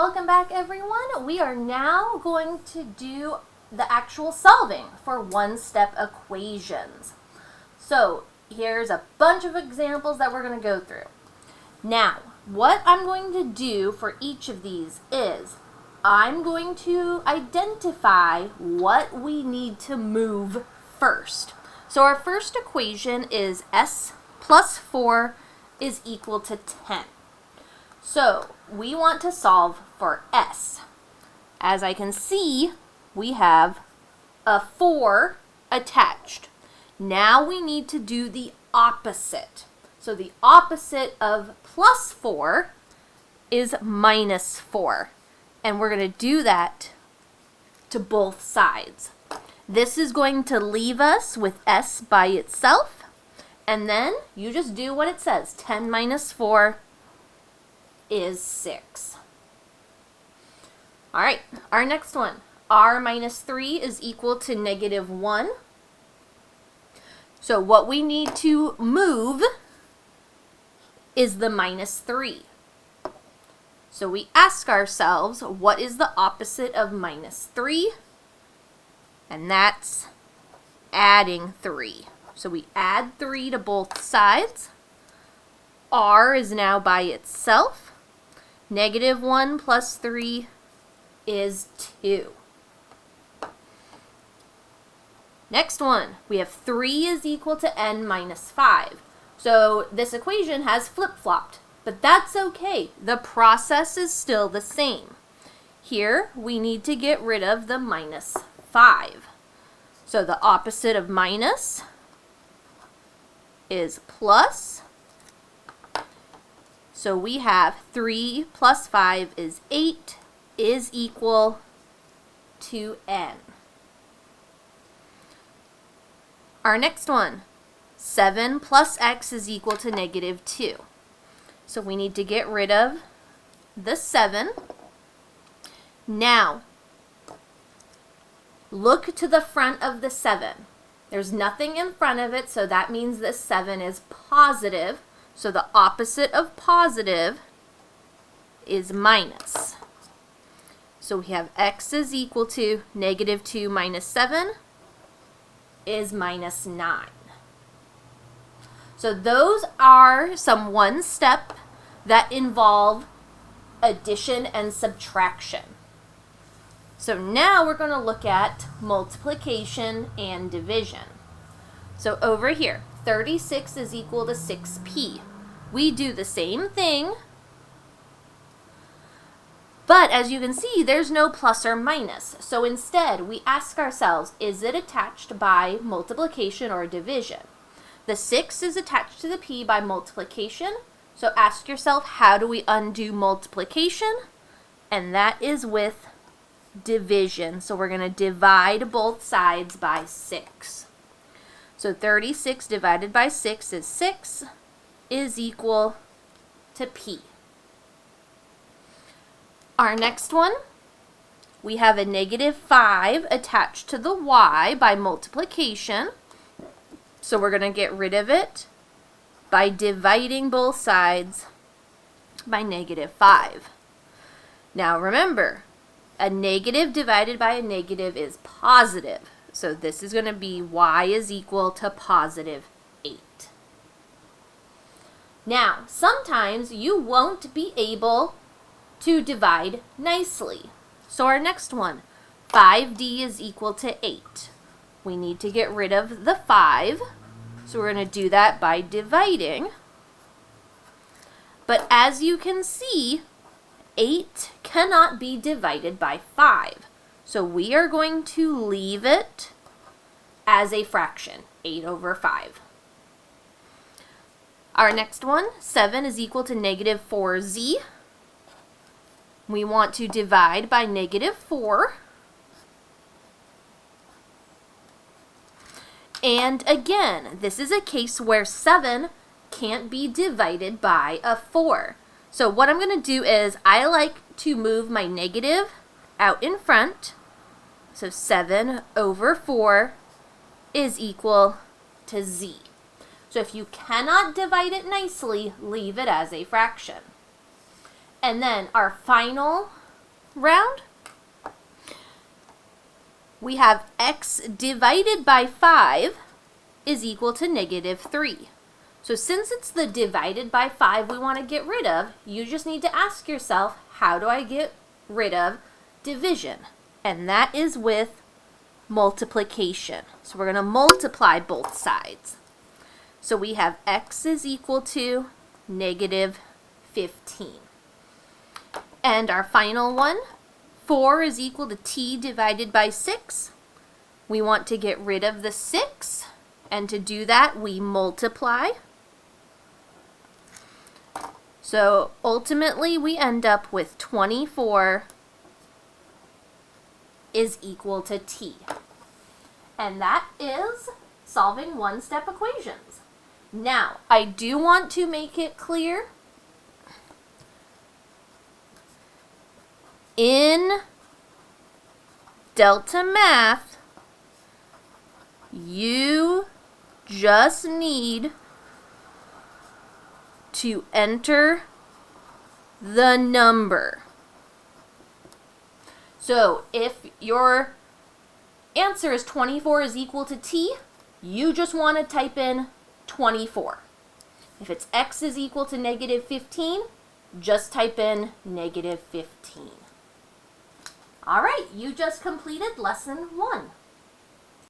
Welcome back, everyone. We are now going to do the actual solving for one-step equations. So here's a bunch of examples that we're going to go through. Now, what I'm going to do for each of these is I'm going to identify what we need to move first. So our first equation is s plus 4 is equal to 10. So we want to solve for s. As I can see, we have a 4 attached. Now we need to do the opposite. So the opposite of plus 4 is minus 4. And we're going to do that to both sides. This is going to leave us with s by itself. And then you just do what it says. 10 minus 4 is 6. All right, our next one. R minus 3 is equal to negative 1. So what we need to move is the minus 3. So we ask ourselves, what is the opposite of minus 3? And that's adding 3. So we add 3 to both sides. R is now by itself. Negative 1 plus 3 is 2. Next one, we have 3 is equal to n minus 5. So this equation has flip-flopped, but that's okay. The process is still the same. Here, we need to get rid of the minus 5. So the opposite of minus is plus. So we have 3 plus 5 is 8 is equal to n. Our next one, 7 plus x is equal to negative 2. So we need to get rid of the 7. Now, look to the front of the 7. There's nothing in front of it, so that means this 7 is positive. So the opposite of positive is minus. So we have x is equal to negative 2 minus 7 is minus 9. So those are some one step that involve addition and subtraction. So now we're going to look at multiplication and division. So over here, 36 is equal to 6p. We do the same thing, but as you can see, there's no plus or minus. So instead, we ask ourselves, is it attached by multiplication or division? The 6 is attached to the p by multiplication. So ask yourself, how do we undo multiplication? And that is with division. So we're going to divide both sides by 6. So 36 divided by 6 is 6 is equal to p. Our next one, we have a negative 5 attached to the y by multiplication. So we're going to get rid of it by dividing both sides by negative 5. Now remember, a negative divided by a negative is positive. So this is going to be y is equal to positive 8. Now, sometimes you won't be able to divide nicely. So our next one, 5d is equal to 8. We need to get rid of the 5. So we're going to do that by dividing. But as you can see, 8 cannot be divided by 5. So we are going to leave it as a fraction, 8 over 5. Our next one, 7 is equal to negative 4z. We want to divide by negative 4. And again, this is a case where 7 can't be divided by a 4. So what I'm going to do is I like to move my negative out in front. So 7 over 4 is equal to z. So if you cannot divide it nicely, leave it as a fraction. And then our final round, we have x divided by 5 is equal to -3. So since it's the divided by 5 we want to get rid of, you just need to ask yourself, how do I get rid of division? And that is with multiplication. So we're going to multiply both sides. So we have x is equal to -15. And our final one, 4 is equal to t divided by 6. We want to get rid of the 6, and to do that we multiply. So ultimately we end up with 24 is equal to t. And that is solving one-step equations. Now, I do want to make it clear, in Delta Math, you just need to enter the number. So if your answer is 24 is equal to t, you just want to type in 24. If it's x is equal to -15, just type in -15. All right, you just completed lesson 1.